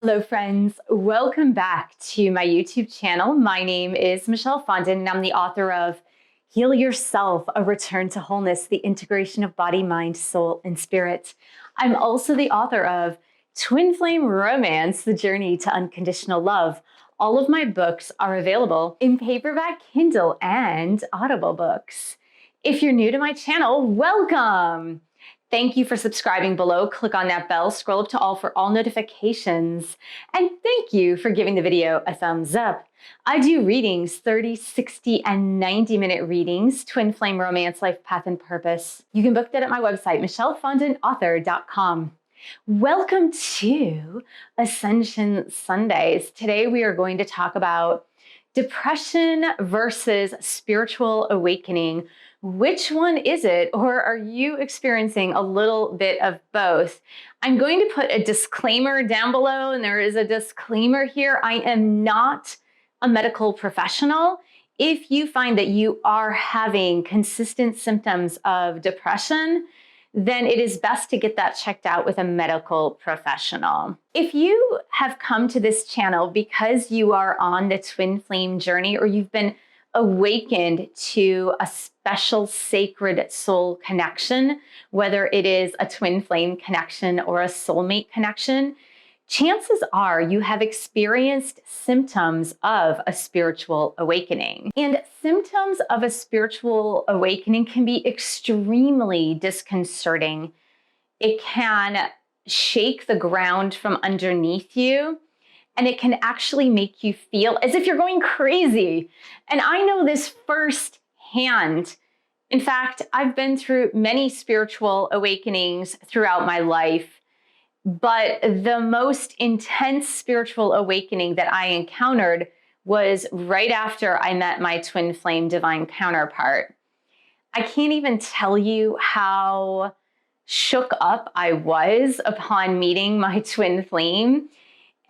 Hello friends, welcome back to my YouTube channel. My name is Michelle Fondin and I'm the author of Heal Yourself, A Return to Wholeness, the Integration of Body, Mind, Soul, and Spirit. I'm also the author of Twin Flame Romance, The Journey to Unconditional Love. All of my books are available in paperback, Kindle, and Audible books. If you're new to my channel, welcome! Thank you for subscribing below. Click on that bell, scroll up to all for all notifications. And thank you for giving the video a thumbs up. I do readings, 30, 60, and 90-minute readings, Twin Flame Romance, Life Path, and Purpose. You can book that at my website, michellefondinauthor.com. Welcome to Ascension Sundays. Today we are going to talk about depression versus spiritual awakening. Which one is it, or are you experiencing a little bit of both? I'm going to put a disclaimer down below, and there is a disclaimer here. I am not a medical professional. If you find that you are having consistent symptoms of depression, then it is best to get that checked out with a medical professional. If you have come to this channel because you are on the twin flame journey, or you've been awakened to a special sacred soul connection, whether it is a twin flame connection or a soulmate connection, chances are you have experienced symptoms of a spiritual awakening. And symptoms of a spiritual awakening can be extremely disconcerting. It can shake the ground from underneath you, and it can actually make you feel as if you're going crazy. And I know this firsthand. In fact, I've been through many spiritual awakenings throughout my life, but the most intense spiritual awakening that I encountered was right after I met my twin flame divine counterpart. I can't even tell you how shook up I was upon meeting my twin flame.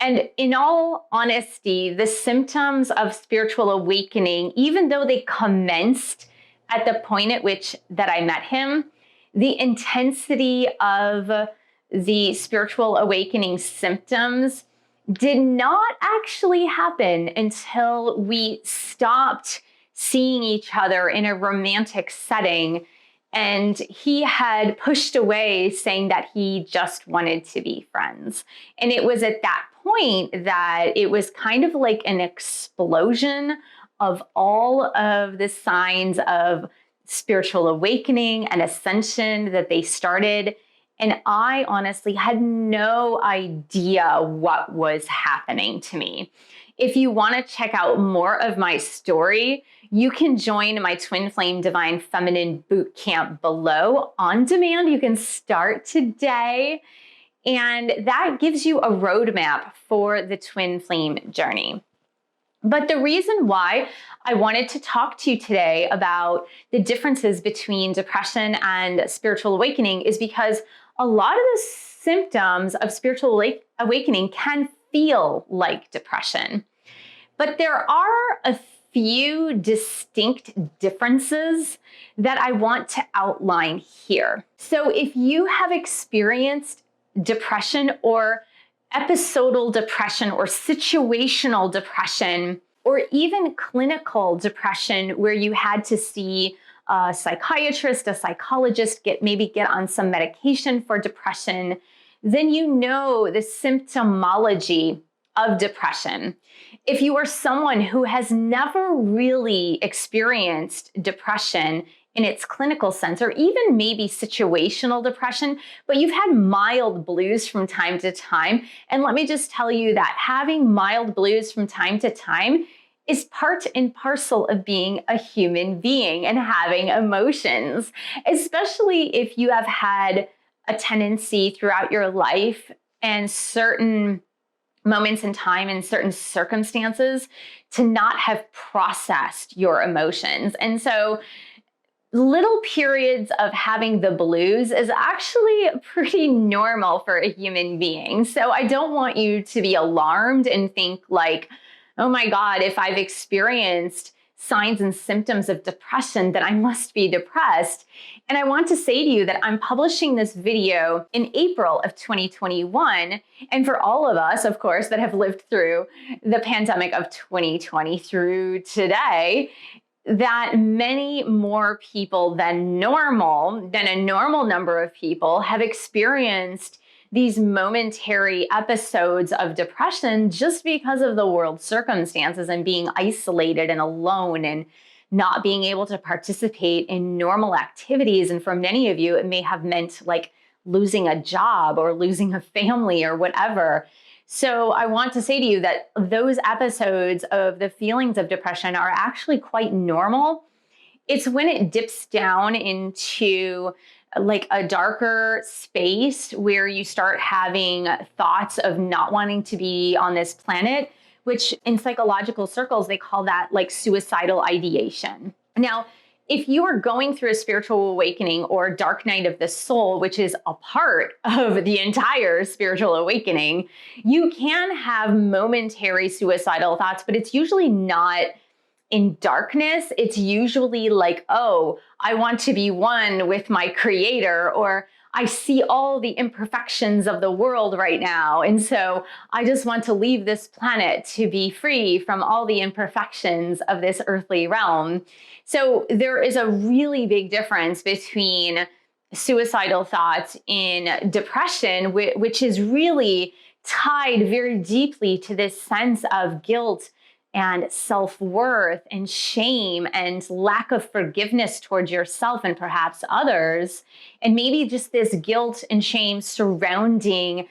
And in all honesty, the symptoms of spiritual awakening, even though they commenced at the point at which that I met him, the intensity of the spiritual awakening symptoms did not actually happen until we stopped seeing each other in a romantic setting. And he had pushed away, saying that he just wanted to be friends. And it was at that point that it was kind of like an explosion of all of the signs of spiritual awakening and ascension that they started. And I honestly had no idea what was happening to me. If you want to check out more of my story, you can join my Twin Flame Divine Feminine Bootcamp below on demand. You can start today, and that gives you a roadmap for the twin flame journey. But the reason why I wanted to talk to you today about the differences between depression and spiritual awakening is because a lot of the symptoms of spiritual awakening can feel like depression. But there are a few distinct differences that I want to outline here. So if you have experienced depression or episodal depression or situational depression, or even clinical depression where you had to see a psychiatrist, a psychologist, maybe get on some medication for depression, then you know the symptomology of depression. If you are someone who has never really experienced depression in its clinical sense, or even maybe situational depression, but you've had mild blues from time to time, and let me just tell you that having mild blues from time to time is part and parcel of being a human being and having emotions, especially if you have had a tendency throughout your life and certain moments in time and certain circumstances to not have processed your emotions. And so little periods of having the blues is actually pretty normal for a human being. So I don't want you to be alarmed and think like, oh my God, if I've experienced signs and symptoms of depression, then I must be depressed. And I want to say to you that I'm publishing this video in April of 2021. And for all of us, of course, that have lived through the pandemic of 2020 through today, that many more people than a normal number of people have experienced these momentary episodes of depression just because of the world's circumstances and being isolated and alone and not being able to participate in normal activities. And for many of you, it may have meant like losing a job or losing a family or whatever. So I want to say to you that those episodes of the feelings of depression are actually quite normal. It's when it dips down into like a darker space where you start having thoughts of not wanting to be on this planet, which in psychological circles, they call that like suicidal ideation. Now, if you are going through a spiritual awakening or dark night of the soul, which is a part of the entire spiritual awakening, you can have momentary suicidal thoughts, but it's usually not in darkness. It's usually like, oh, I want to be one with my creator, or I see all the imperfections of the world right now. And so I just want to leave this planet to be free from all the imperfections of this earthly realm. So there is a really big difference between suicidal thoughts in depression, which is really tied very deeply to this sense of guilt and self-worth and shame and lack of forgiveness towards yourself and perhaps others. And maybe just this guilt and shame surrounding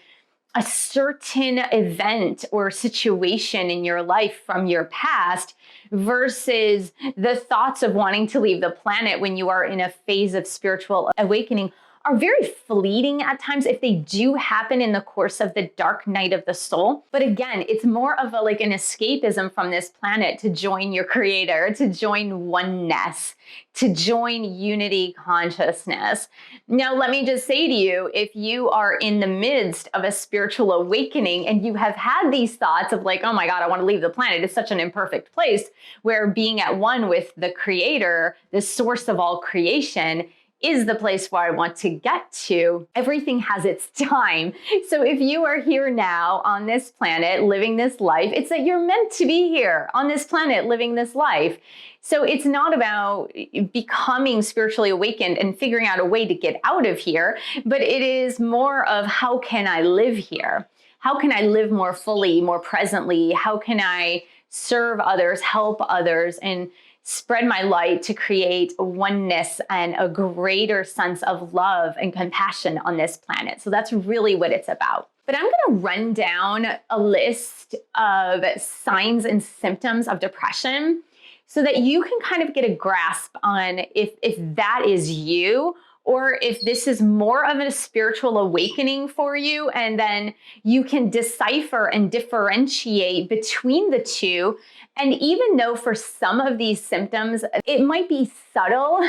a certain event or situation in your life from your past versus the thoughts of wanting to leave the planet when you are in a phase of spiritual awakening are very fleeting at times if they do happen in the course of the dark night of the soul. But again, it's more of like an escapism from this planet to join your creator, to join oneness, to join unity consciousness. Now, let me just say to you, if you are in the midst of a spiritual awakening and you have had these thoughts of like, oh my God, I want to leave the planet, it's such an imperfect place, where being at one with the creator, the source of all creation, is the place where I want to get to. Everything has its time. So if you are here now on this planet, living this life, it's that you're meant to be here on this planet, living this life. So it's not about becoming spiritually awakened and figuring out a way to get out of here, but it is more of how can I live here? How can I live more fully, more presently? How can I serve others, help others, and spread my light to create a oneness and a greater sense of love and compassion on this planet? So that's really what it's about. But I'm going to run down a list of signs and symptoms of depression so that you can kind of get a grasp on if that is you, or if this is more of a spiritual awakening for you, and then you can decipher and differentiate between the two. And even though for some of these symptoms, it might be subtle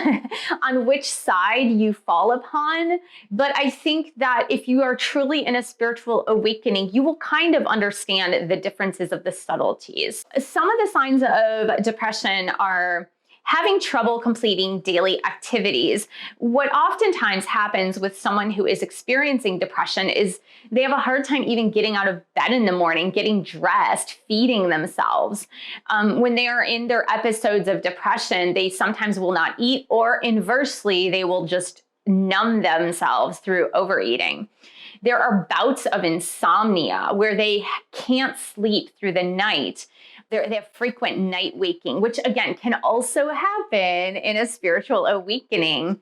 on which side you fall upon, but I think that if you are truly in a spiritual awakening, you will kind of understand the differences of the subtleties. Some of the signs of depression are having trouble completing daily activities. What oftentimes happens with someone who is experiencing depression is they have a hard time even getting out of bed in the morning, getting dressed, feeding themselves. When they are in their episodes of depression, they sometimes will not eat, or inversely, they will just numb themselves through overeating. There are bouts of insomnia where they can't sleep through the night. They have frequent night waking, which again can also happen in a spiritual awakening.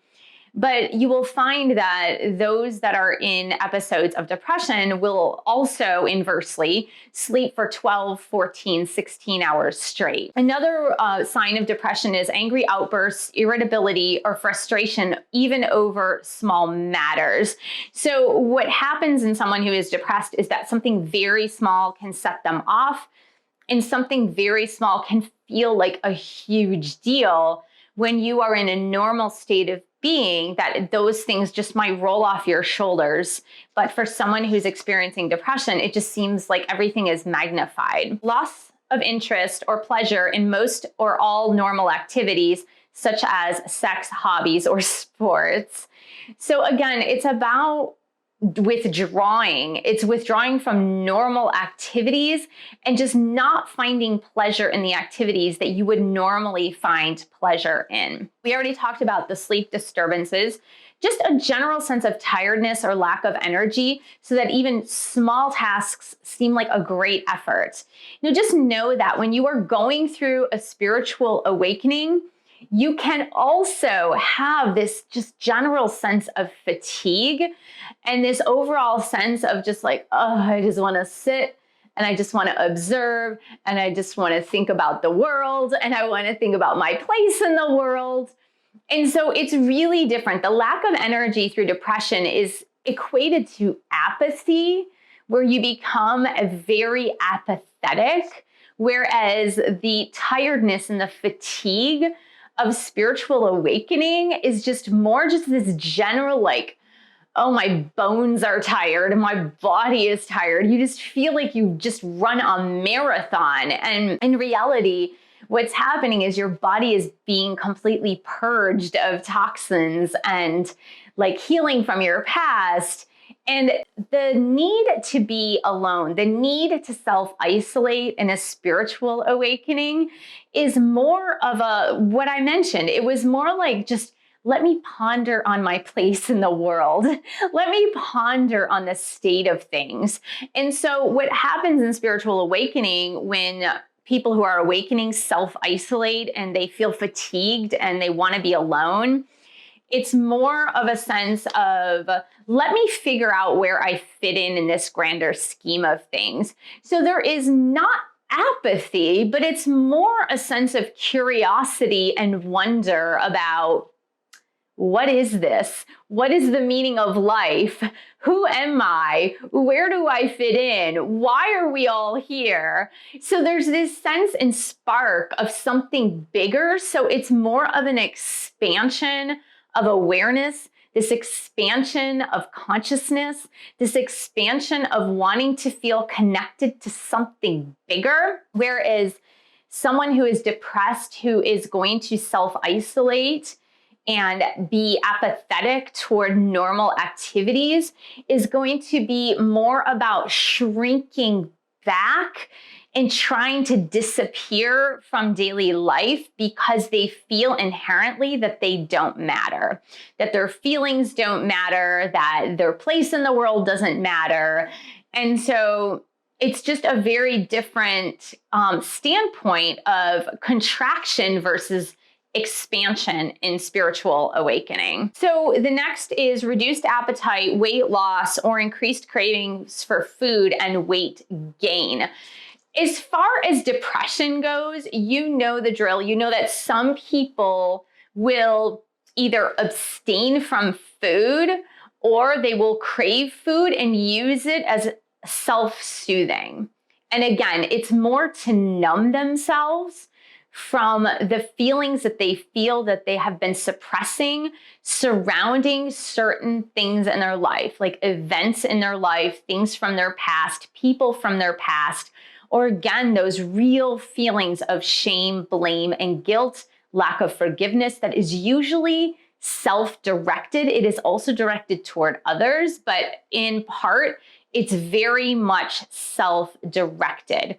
But you will find that those that are in episodes of depression will also inversely sleep for 12, 14, 16 hours straight. Another sign of depression is angry outbursts, irritability, or frustration, even over small matters. So what happens in someone who is depressed is that something very small can set them off, and something very small can feel like a huge deal when you are in a normal state of being, that those things just might roll off your shoulders. But for someone who's experiencing depression, it just seems like everything is magnified. Loss of interest or pleasure in most or all normal activities, such as sex, hobbies, or sports. So again, it's about withdrawing. It's withdrawing from normal activities and just not finding pleasure in the activities that you would normally find pleasure in. We already talked about the sleep disturbances, just a general sense of tiredness or lack of energy, so that even small tasks seem like a great effort. Just know that when you are going through a spiritual awakening, you can also have this just general sense of fatigue and this overall sense of just like, oh, I just want to sit and I just want to observe and I just want to think about the world and I want to think about my place in the world. And so it's really different. The lack of energy through depression is equated to apathy, where you become very apathetic, whereas the tiredness and the fatigue of spiritual awakening is just more just this general like, oh, my bones are tired and my body is tired. You just feel like you just run a marathon. And in reality, what's happening is your body is being completely purged of toxins and like healing from your past. And the need to be alone, the need to self-isolate in a spiritual awakening is more of what I mentioned. It was more like just let me ponder on my place in the world. Let me ponder on the state of things. And so what happens in spiritual awakening when people who are awakening self-isolate and they feel fatigued and they want to be alone, it's more of a sense of, let me figure out where I fit in this grander scheme of things. So there is not apathy, but it's more a sense of curiosity and wonder about, what is this? What is the meaning of life? Who am I? Where do I fit in? Why are we all here? So there's this sense and spark of something bigger. So it's more of an expansion of awareness, this expansion of consciousness, this expansion of wanting to feel connected to something bigger. Whereas someone who is depressed, who is going to self-isolate and be apathetic toward normal activities, is going to be more about shrinking back and trying to disappear from daily life because they feel inherently that they don't matter, that their feelings don't matter, that their place in the world doesn't matter. And so it's just a very different standpoint of contraction versus expansion in spiritual awakening. So the next is reduced appetite, weight loss, or increased cravings for food and weight gain. As far as depression goes, you know the drill. You know that some people will either abstain from food or they will crave food and use it as self-soothing. And again, it's more to numb themselves from the feelings that they feel that they have been suppressing surrounding certain things in their life, like events in their life, things from their past, people from their past, or again, those real feelings of shame, blame, and guilt, lack of forgiveness that is usually self-directed. It is also directed toward others, but in part, it's very much self-directed.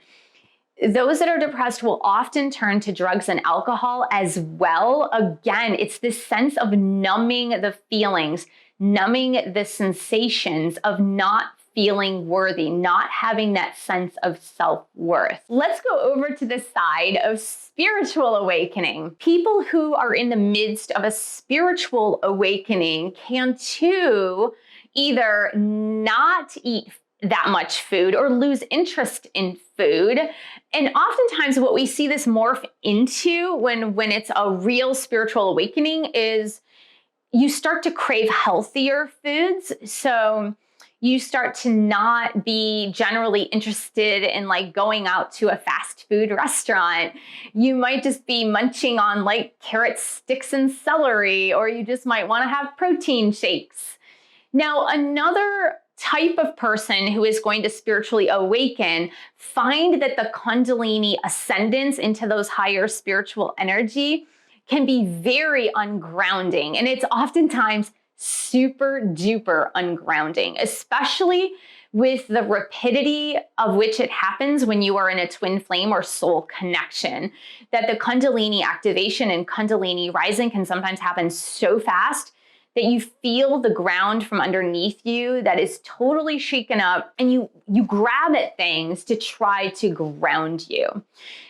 Those that are depressed will often turn to drugs and alcohol as well. Again, it's this sense of numbing the feelings, numbing the sensations of not feeling worthy, not having that sense of self-worth. Let's go over to the side of spiritual awakening. People who are in the midst of a spiritual awakening can too either not eat that much food or lose interest in food. And oftentimes what we see this morph into when it's a real spiritual awakening is you start to crave healthier foods. So you start to not be generally interested in like going out to a fast food restaurant. You might just be munching on like carrot sticks and celery, or you just might want to have protein shakes. Now, another type of person who is going to spiritually awaken find that the kundalini ascendance into those higher spiritual energy can be very ungrounding. And it's oftentimes super duper ungrounding, especially with the rapidity of which it happens when you are in a twin flame or soul connection. That the kundalini activation and kundalini rising can sometimes happen so fast that you feel the ground from underneath you that is totally shaken up, and you grab at things to try to ground you.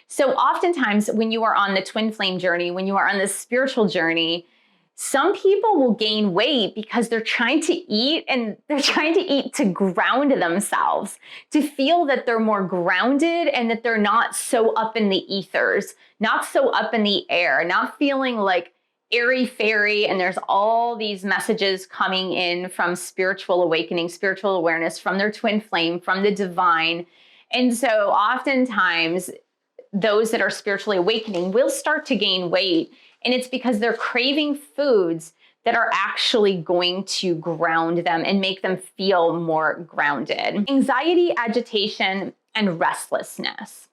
So oftentimes when you are on the twin flame journey, when you are on the spiritual journey, some people will gain weight because they're trying to eat, and they're trying to eat to ground themselves, to feel that they're more grounded and that they're not so up in the ethers, not so up in the air, not feeling like airy fairy, and there's all these messages coming in from spiritual awakening, spiritual awareness, from their twin flame, from the divine. And so oftentimes those that are spiritually awakening will start to gain weight, and it's because they're craving foods that are actually going to ground them and make them feel more grounded. Anxiety, agitation, and restlessness.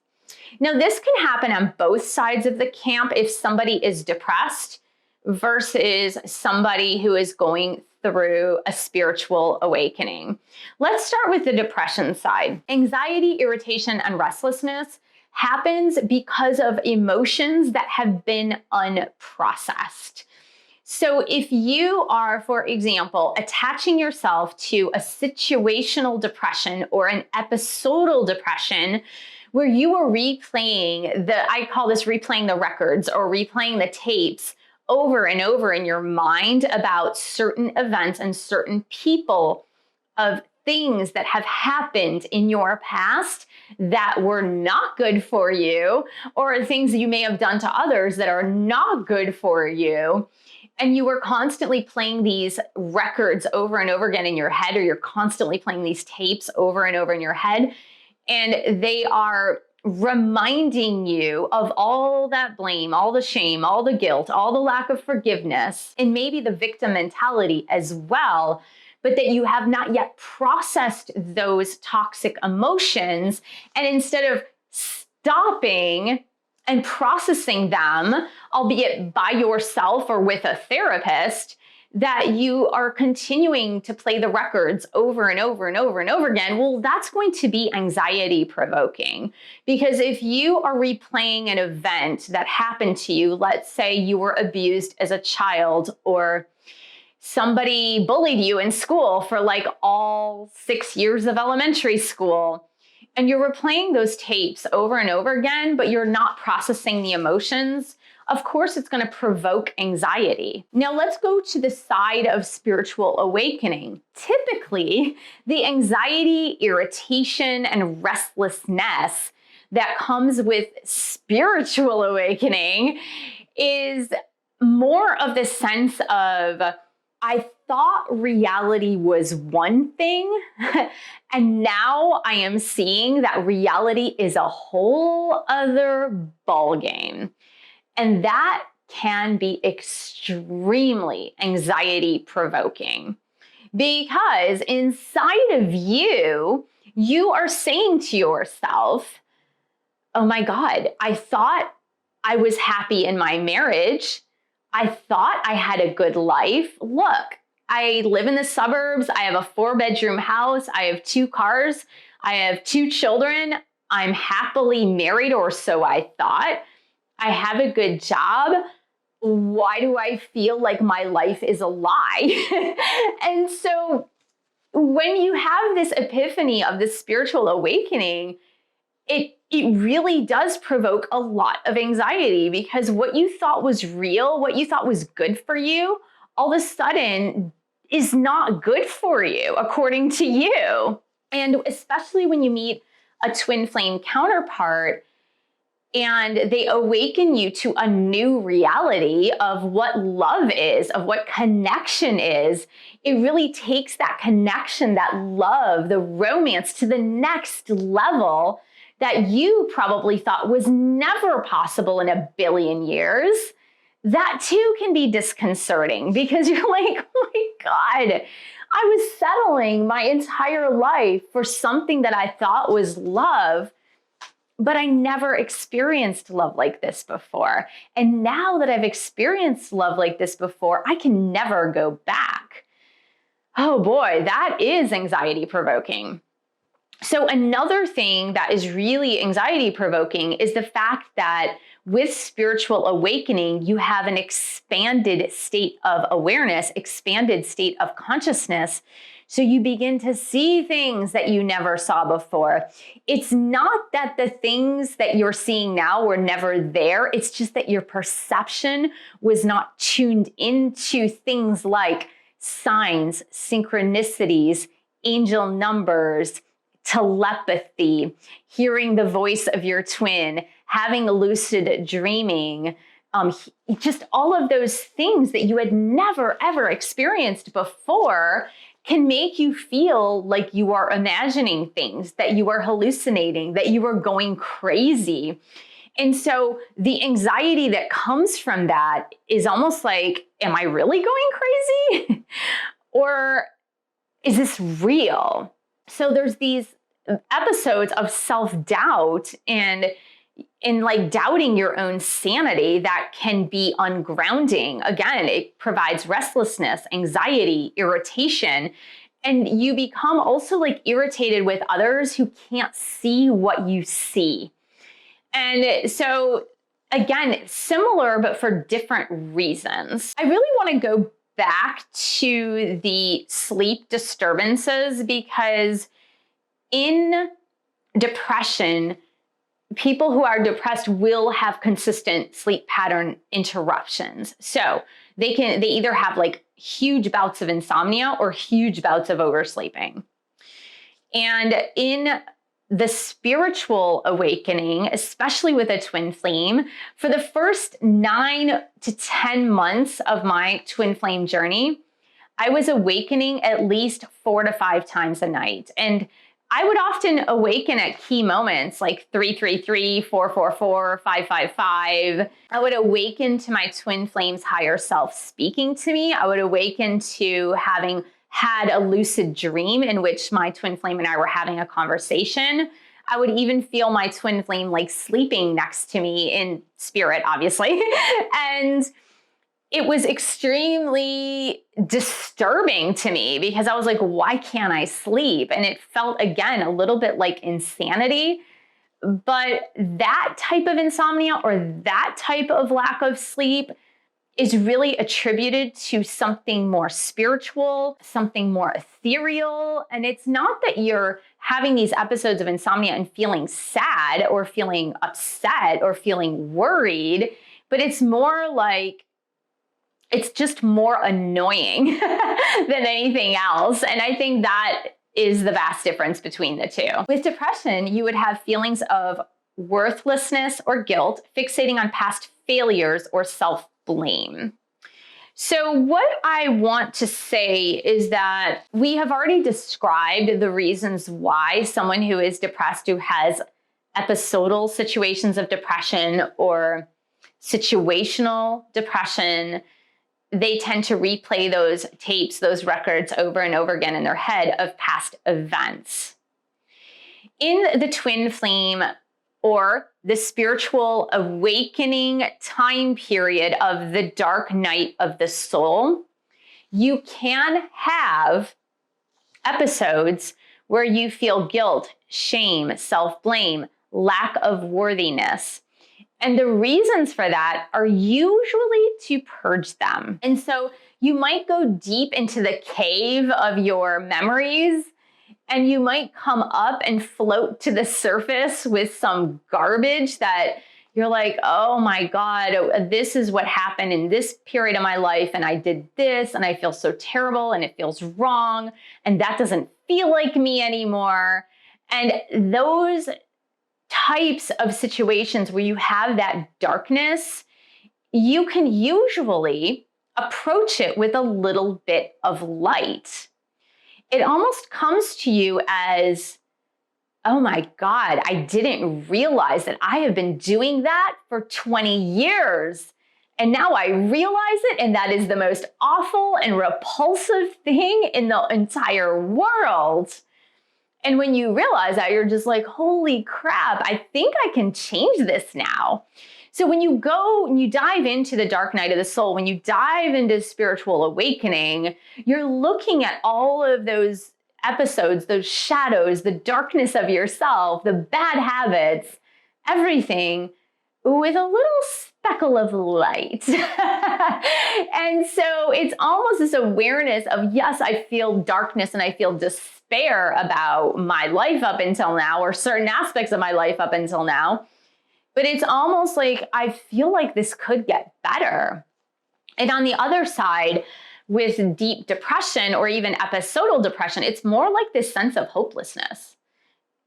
Now, this can happen on both sides of the camp if somebody is depressed versus somebody who is going through a spiritual awakening. Let's start with the depression side. Anxiety, irritation, and restlessness happens because of emotions that have been unprocessed. So if you are, for example, attaching yourself to a situational depression or an episodal depression, where you are replaying I call this replaying the records or replaying the tapes over and over in your mind about certain events and certain people of things that have happened in your past that were not good for you, or things you may have done to others that are not good for you. And you were constantly playing these records over and over again in your head, or you're constantly playing these tapes over and over in your head. And they are reminding you of all that blame, all the shame, all the guilt, all the lack of forgiveness, and maybe the victim mentality as well, but that you have not yet processed those toxic emotions. And instead of stopping and processing them, albeit by yourself or with a therapist, that you are continuing to play the records over and over and over and over again, well, that's going to be anxiety provoking. Because if you are replaying an event that happened to you, let's say you were abused as a child, or somebody bullied you in school for like all 6 years of elementary school, and you're replaying those tapes over and over again, but you're not processing the emotions, of course it's going to provoke anxiety. Now let's go to the side of spiritual awakening. Typically, the anxiety, irritation, and restlessness that comes with spiritual awakening is more of the sense of, I thought reality was one thing, and now I am seeing that reality is a whole other ballgame. And that can be extremely anxiety provoking, because inside of you, you are saying to yourself, oh my God, I thought I was happy in my marriage. I thought I had a good life. Look, I live in the suburbs. I have a 4-bedroom house. I have 2 cars. I have 2 children. I'm happily married, or so I thought. I have a good job. Why do I feel like my life is a lie? And so when you have this epiphany of this spiritual awakening, it really does provoke a lot of anxiety, because what you thought was real, what you thought was good for you, all of a sudden is not good for you, according to you. And especially when you meet a twin flame counterpart and they awaken you to a new reality of what love is, of what connection is, it really takes that connection, that love, the romance to the next level that you probably thought was never possible in a billion years. That too can be disconcerting, because you're like, oh my God, I was settling my entire life for something that I thought was love, but I never experienced love like this before. And now that I've experienced love like this before, I can never go back. Oh boy, that is anxiety provoking. So another thing that is really anxiety provoking is the fact that with spiritual awakening, you have an expanded state of awareness, expanded state of consciousness. So you begin to see things that you never saw before. It's not that the things that you're seeing now were never there. It's just that your perception was not tuned into things like signs, synchronicities, angel numbers, telepathy, hearing the voice of your twin, having lucid dreaming, just all of those things that you had never, ever experienced before can make you feel like you are imagining things, that you are hallucinating, that you are going crazy. And so the anxiety that comes from that is almost like, am I really going crazy? Or is this real? So there's these episodes of self-doubt and like doubting your own sanity that can be ungrounding. Again, it provides restlessness, anxiety, irritation, and you become also like irritated with others who can't see what you see. And so again, similar, but for different reasons. I really want to go back to the sleep disturbances because in depression, people who are depressed will have consistent sleep pattern interruptions. So they either have like huge bouts of insomnia or huge bouts of oversleeping. And in the spiritual awakening, especially with a twin flame, for the first 9 to 10 months of my twin flame journey, I was awakening at least 4 to 5 times a night. And I would often awaken at key moments like 333, 444, 555. I would awaken to my twin flame's higher self speaking to me. I would awaken to having had a lucid dream in which my twin flame and I were having a conversation. I would even feel my twin flame like sleeping next to me in spirit, obviously. And it was extremely disturbing to me because I was like, why can't I sleep? And it felt, again, a little bit like insanity. But that type of insomnia or that type of lack of sleep is really attributed to something more spiritual, something more ethereal. And it's not that you're having these episodes of insomnia and feeling sad or feeling upset or feeling worried, but it's more like, it's just more annoying than anything else. And I think that is the vast difference between the two. With depression, you would have feelings of worthlessness or guilt, fixating on past failures or self-blame. So what I want to say is that we have already described the reasons why someone who is depressed, who has episodal situations of depression or situational depression, they tend to replay those tapes, those records over and over again in their head of past events. In the twin flame or the spiritual awakening time period of the dark night of the soul, you can have episodes where you feel guilt, shame, self-blame, lack of worthiness. And the reasons for that are usually to purge them. And so you might go deep into the cave of your memories and you might come up and float to the surface with some garbage that you're like, oh my God, this is what happened in this period of my life. And I did this and I feel so terrible and it feels wrong. And that doesn't feel like me anymore. And those types of situations where you have that darkness, you can usually approach it with a little bit of light. It almost comes to you as, oh my God, I didn't realize that I have been doing that for 20 years. And now I realize it, and that is the most awful and repulsive thing in the entire world. And when you realize that, you're just like, holy crap, I think I can change this now. So when you go and you dive into the dark night of the soul, when you dive into spiritual awakening, you're looking at all of those episodes, those shadows, the darkness of yourself, the bad habits, everything with a little speckle of light. And so it's almost this awareness of, yes, I feel darkness and I feel despair about my life up until now, or certain aspects of my life up until now. But it's almost like I feel like this could get better. And on the other side, with deep depression or even episodal depression, it's more like this sense of hopelessness.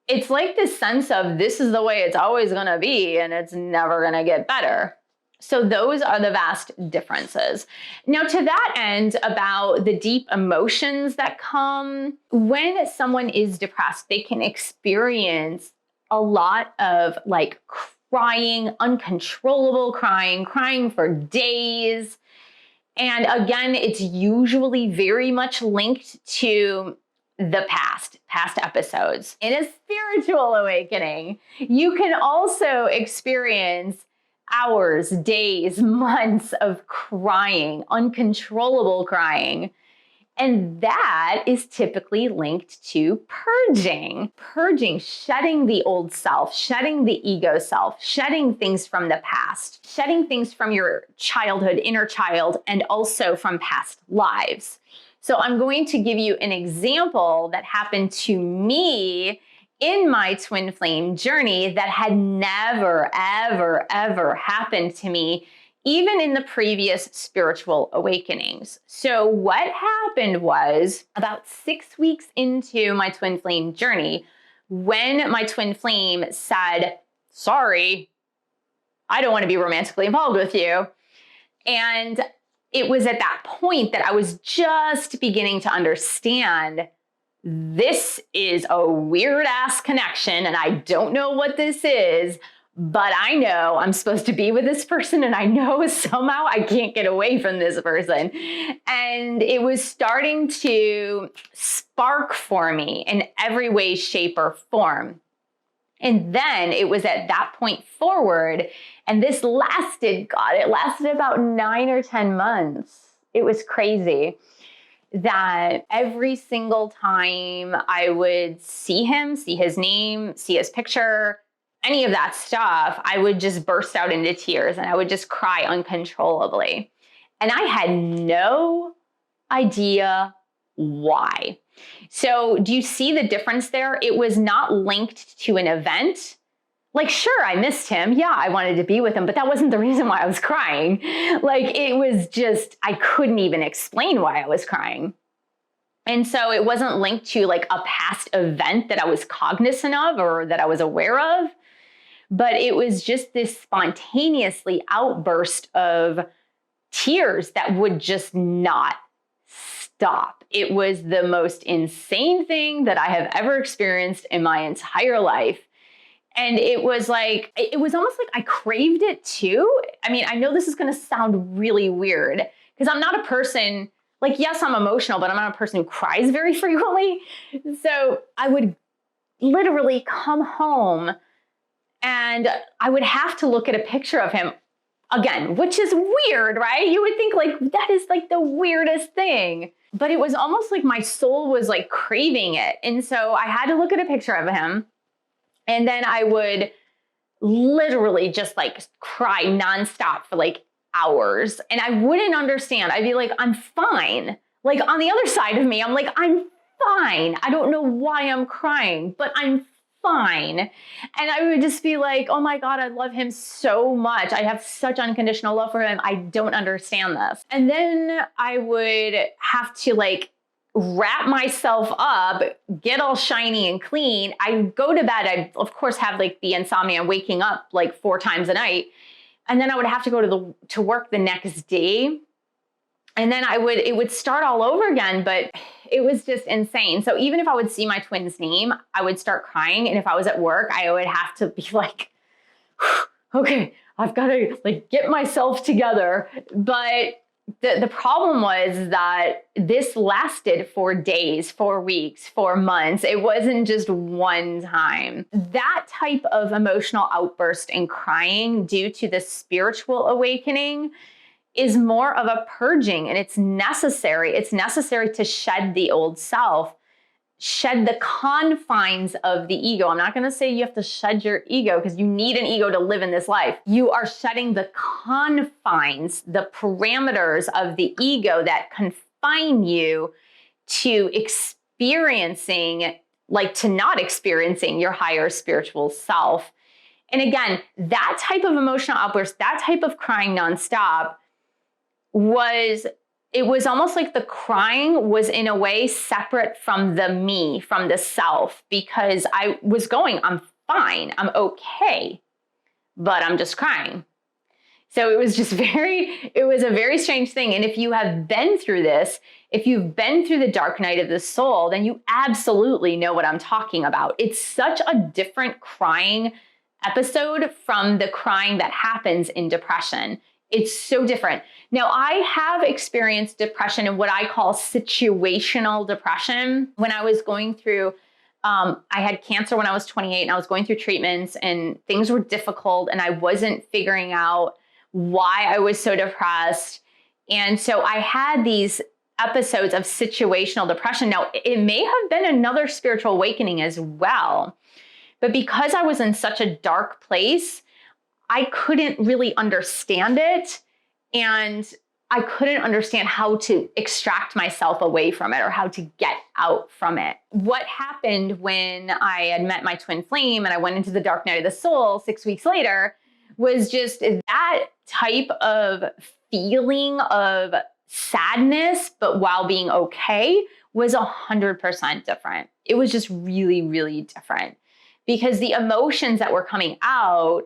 It's like this sense of this is the way it's always going to be and it's never going to get better. So those are the vast differences. Now, to that end, about the deep emotions that come when someone is depressed, they can experience a lot of like crying, uncontrollable crying, crying for days. And again, it's usually very much linked to the past episodes. In a spiritual awakening, you can also experience hours, days, months of crying, uncontrollable crying. And that is typically linked to purging. Purging, shedding the old self, shedding the ego self, shedding things from the past, shedding things from your childhood, inner child, and also from past lives. So I'm going to give you an example that happened to me in my twin flame journey that had never, ever, ever happened to me, even in the previous spiritual awakenings. So what happened was about 6 weeks into my twin flame journey, when my twin flame said, sorry, I don't want to be romantically involved with you. And it was at that point that I was just beginning to understand this is a weird ass connection and I don't know what this is, but I know I'm supposed to be with this person and I know somehow I can't get away from this person. And it was starting to spark for me in every way, shape, or form. And then it was at that point forward, and this lasted, God, it lasted about 9 or 10 months. It was crazy that every single time I would see him, see his name, see his picture, any of that stuff, I would just burst out into tears and I would just cry uncontrollably. And I had no idea why. So do you see the difference there? It was not linked to an event. Like, sure, I missed him. Yeah, I wanted to be with him, but that wasn't the reason why I was crying. Like, it was just, I couldn't even explain why I was crying. And so it wasn't linked to like a past event that I was cognizant of or that I was aware of, but it was just this spontaneously outburst of tears that would just not stop. It was the most insane thing that I have ever experienced in my entire life. And it was like, it was almost like I craved it too. I mean, I know this is going to sound really weird because I'm not a person, like, yes, I'm emotional, but I'm not a person who cries very frequently. So I would literally come home and I would have to look at a picture of him again, which is weird, right? You would think like, that is like the weirdest thing. But it was almost like my soul was like craving it. And so I had to look at a picture of him. And then I would literally just like cry nonstop for like hours. And I wouldn't understand. I'd be like, I'm fine. Like on the other side of me, I'm like, I'm fine. I don't know why I'm crying, but I'm fine. And I would just be like, oh my God, I love him so much. I have such unconditional love for him. I don't understand this. And then I would have to like wrap myself up, get all shiny and clean. I go to bed. I of course have like the insomnia, waking up like 4 times a night. And then I would have to go to work the next day. And then it would start all over again, but it was just insane. So even if I would see my twin's name, I would start crying. And if I was at work, I would have to be like, okay, I've got to like get myself together. But the problem was that this lasted for days, for weeks, for months. It wasn't just one time. That type of emotional outburst and crying due to the spiritual awakening is more of a purging, and it's necessary. It's necessary to shed the old self, shed the confines of the ego. I'm not going to say you have to shed your ego, because you need an ego to live in this life. You are shedding the confines, the parameters of the ego that confine you to experiencing, like to not experiencing your higher spiritual self. And again, that type of emotional outburst, that type of crying nonstop it was almost like the crying was in a way separate from the me, from the self, because I was going, I'm fine, I'm okay, but I'm just crying. So it was just it was a very strange thing. And if you have been through this, if you've been through the dark night of the soul, then you absolutely know what I'm talking about. It's such a different crying episode from the crying that happens in depression. It's so different. Now, I have experienced depression in what I call situational depression. When I was going through, I had cancer when I was 28 and I was going through treatments and things were difficult and I wasn't figuring out why I was so depressed. And so I had these episodes of situational depression. Now, it may have been another spiritual awakening as well, but because I was in such a dark place, I couldn't really understand it, and I couldn't understand how to extract myself away from it or how to get out from it. What happened when I had met my twin flame and I went into the dark night of the soul 6 weeks later was just that type of feeling of sadness, but while being okay, was 100% different. It was just really, really different, because the emotions that were coming out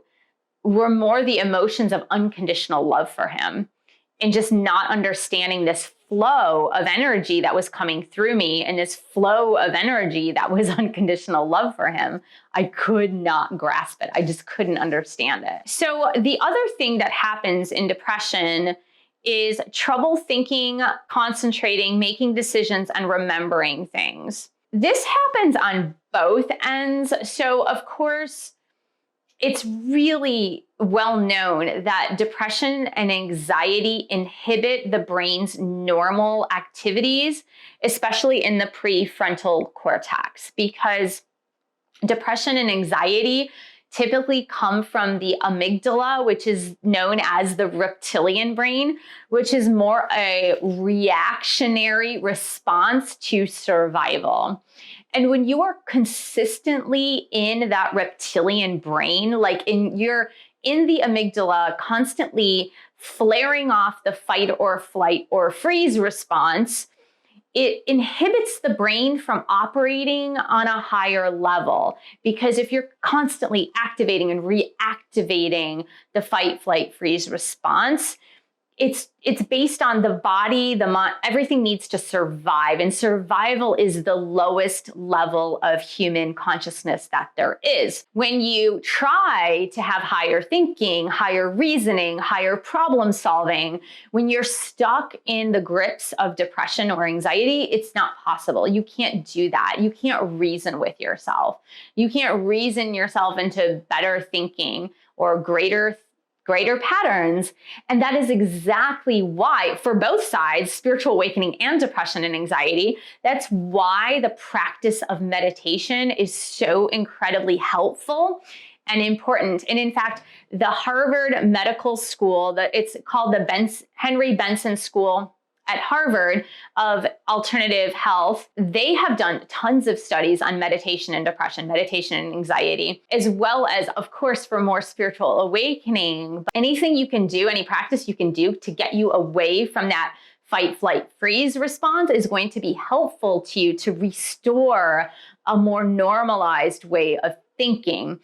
were more the emotions of unconditional love for him, and just not understanding this flow of energy that was coming through me, and this flow of energy that was unconditional love for him. I could not grasp it. I just couldn't understand it. So the other thing that happens in depression is trouble thinking, concentrating, making decisions, and remembering things. This happens on both ends. So of course, it's really well known that depression and anxiety inhibit the brain's normal activities, especially in the prefrontal cortex, because depression and anxiety typically come from the amygdala, which is known as the reptilian brain, which is more a reactionary response to survival. And when you are consistently in that reptilian brain, like you're in the amygdala, constantly flaring off the fight or flight or freeze response, it inhibits the brain from operating on a higher level. Because if you're constantly activating and reactivating the fight, flight, freeze response, it's based on the body, the mind, everything needs to survive. And survival is the lowest level of human consciousness that there is. When you try to have higher thinking, higher reasoning, higher problem solving, when you're stuck in the grips of depression or anxiety, it's not possible. You can't do that. You can't reason with yourself. You can't reason yourself into better thinking or greater patterns. And that is exactly why, for both sides, spiritual awakening and depression and anxiety, that's why the practice of meditation is so incredibly helpful and important. And in fact, the Harvard Medical School, it's called the Henry Benson School at Harvard of Alternative Health, they have done tons of studies on meditation and depression, meditation and anxiety, as well as, of course, for more spiritual awakening. Anything you can do, any practice you can do to get you away from that fight, flight, freeze response is going to be helpful to you to restore a more normalized way of thinking.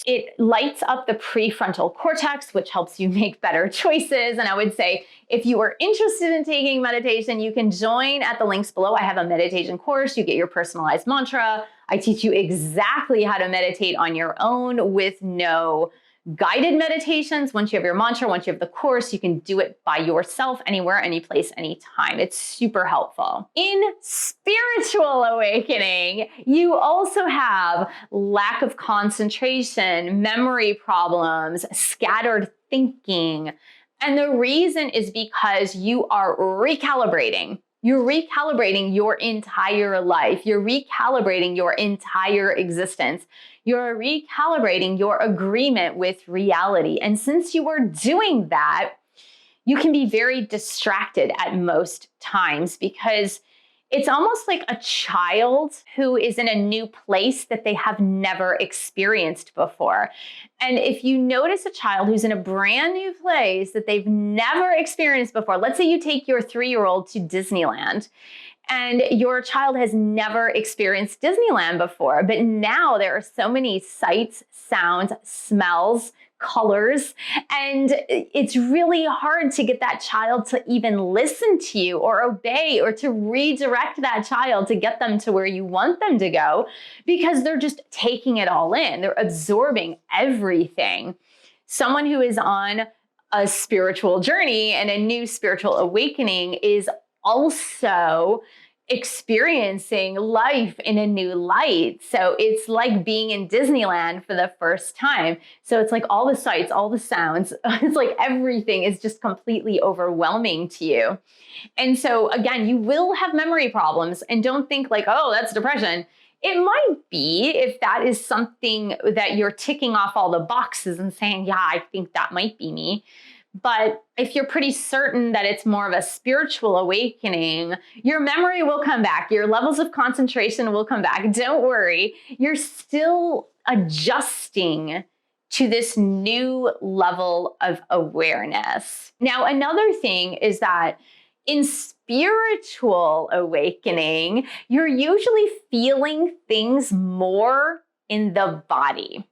It lights up the prefrontal cortex, which helps you make better choices. And I would say, if you are interested in taking meditation, you can join at the links below. I have a meditation course. You get your personalized mantra. I teach you exactly how to meditate on your own with no guided meditations. Once you have your mantra, once you have the course, you can do it by yourself, anywhere, any place, anytime. It's super helpful. In spiritual awakening, you also have lack of concentration, memory problems, scattered thinking. And the reason is because you are recalibrating. You're recalibrating your entire life. You're recalibrating your entire existence. You're recalibrating your agreement with reality. And since you are doing that, you can be very distracted at most times because it's almost like a child who is in a new place that they have never experienced before. And if you notice a child who's in a brand new place that they've never experienced before, let's say you take your 3-year-old to Disneyland and your child has never experienced Disneyland before, but now there are so many sights, sounds, smells, colors, and it's really hard to get that child to even listen to you or obey or to redirect that child to get them to where you want them to go because they're just taking it all in. They're absorbing everything. Someone who is on a spiritual journey and a new spiritual awakening is also experiencing life in a new light. So it's like being in Disneyland for the first time. So it's like all the sights, all the sounds, it's like everything is just completely overwhelming to you. And so again, you will have memory problems, and don't think like, oh, that's depression. It might be if that is something that you're ticking off all the boxes and saying, yeah, I think that might be me. But if you're pretty certain that it's more of a spiritual awakening, your memory will come back. Your levels of concentration will come back. Don't worry. You're still adjusting to this new level of awareness. Now, another thing is that in spiritual awakening, you're usually feeling things more in the body.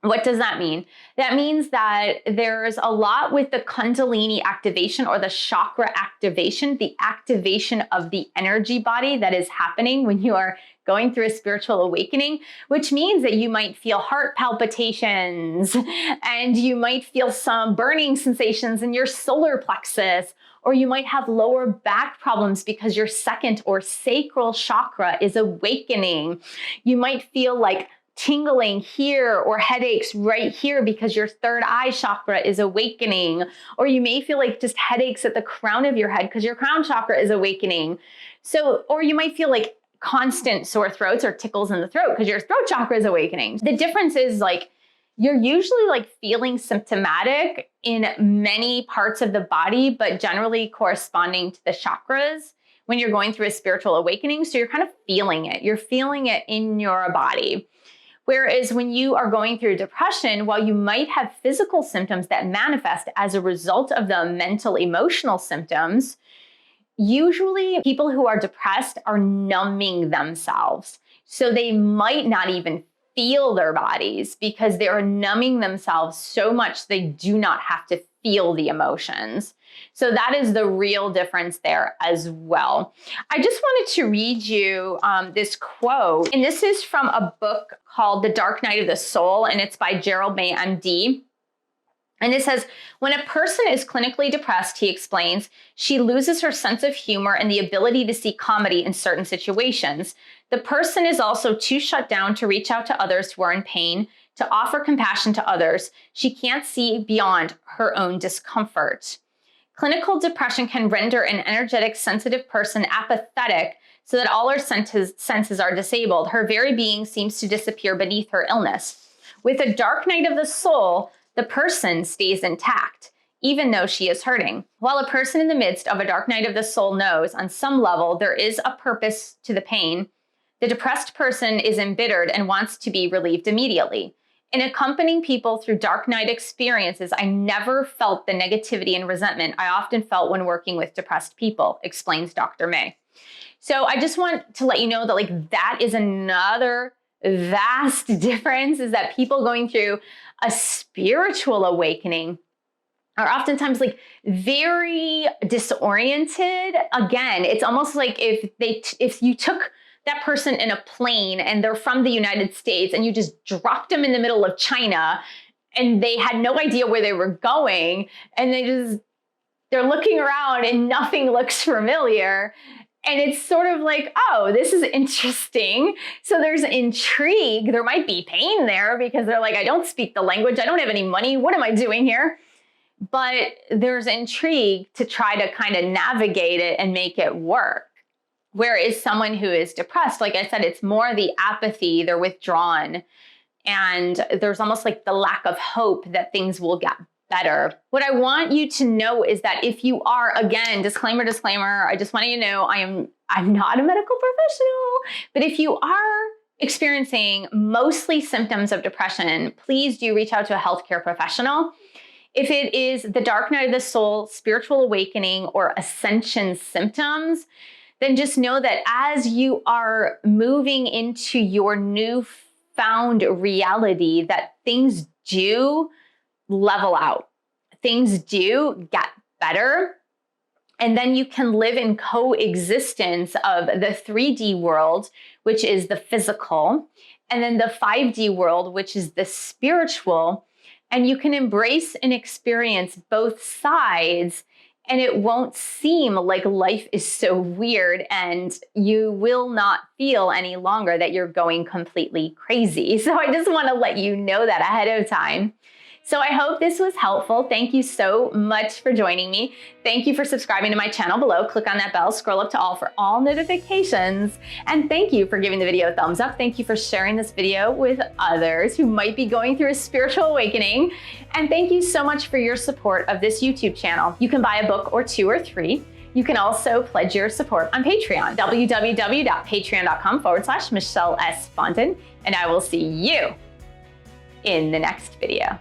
What does that mean? That means that there's a lot with the kundalini activation or the chakra activation, the activation of the energy body that is happening when you are going through a spiritual awakening, which means that you might feel heart palpitations and you might feel some burning sensations in your solar plexus, or you might have lower back problems because your second or sacral chakra is awakening. You might feel like tingling here or headaches right here because your third eye chakra is awakening. Or you may feel like just headaches at the crown of your head because your crown chakra is awakening. So, or you might feel like constant sore throats or tickles in the throat because your throat chakra is awakening. The difference is like, you're usually like feeling symptomatic in many parts of the body, but generally corresponding to the chakras when you're going through a spiritual awakening. So you're kind of feeling it. You're feeling it in your body. Whereas when you are going through depression, while you might have physical symptoms that manifest as a result of the mental, emotional symptoms, usually people who are depressed are numbing themselves. So they might not even feel their bodies because they are numbing themselves so much they do not have to feel the emotions. So that is the real difference there as well. I just wanted to read you this quote, and this is from a book called The Dark Night of the Soul, and it's by Gerald May, MD. And it says, when a person is clinically depressed, he explains, she loses her sense of humor and the ability to see comedy in certain situations. The person is also too shut down to reach out to others who are in pain, to offer compassion to others. She can't see beyond her own discomfort. Clinical depression can render an energetic, sensitive person apathetic so that all her senses are disabled. Her very being seems to disappear beneath her illness. With a dark night of the soul, the person stays intact, even though she is hurting. While a person in the midst of a dark night of the soul knows on some level there is a purpose to the pain, the depressed person is embittered and wants to be relieved immediately. In accompanying people through dark night experiences, I never felt the negativity and resentment I often felt when working with depressed people, explains Dr. May. So I just want to let you know that like that is another vast difference, is that people going through a spiritual awakening are oftentimes like very disoriented. Again, it's almost like if you took that person in a plane and they're from the United States and you just dropped them in the middle of China and they had no idea where they were going. And they're looking around and nothing looks familiar. And it's sort of like, oh, this is interesting. So there's intrigue. There might be pain there because they're like, I don't speak the language. I don't have any money. What am I doing here? But there's intrigue to try to kind of navigate it and make it work. Whereas someone who is depressed, like I said, it's more the apathy, they're withdrawn. And there's almost like the lack of hope that things will get better. What I want you to know is that if you are, again, disclaimer, I just want you to know I'm not a medical professional, but if you are experiencing mostly symptoms of depression, please do reach out to a healthcare professional. If it is the dark night of the soul, spiritual awakening, or ascension symptoms, then just know that as you are moving into your newfound reality, that things do level out. Things do get better. And then you can live in coexistence of the 3D world, which is the physical, and then the 5D world, which is the spiritual. And you can embrace and experience both sides, and it won't seem like life is so weird, and you will not feel any longer that you're going completely crazy. So I just want to let you know that ahead of time. So I hope this was helpful. Thank you so much for joining me. Thank you for subscribing to my channel below. Click on that bell, scroll up to all for all notifications. And thank you for giving the video a thumbs up. Thank you for sharing this video with others who might be going through a spiritual awakening. And thank you so much for your support of this YouTube channel. You can buy a book or 2 or 3. You can also pledge your support on Patreon, www.patreon.com/Michelle S. Fondin. And I will see you in the next video.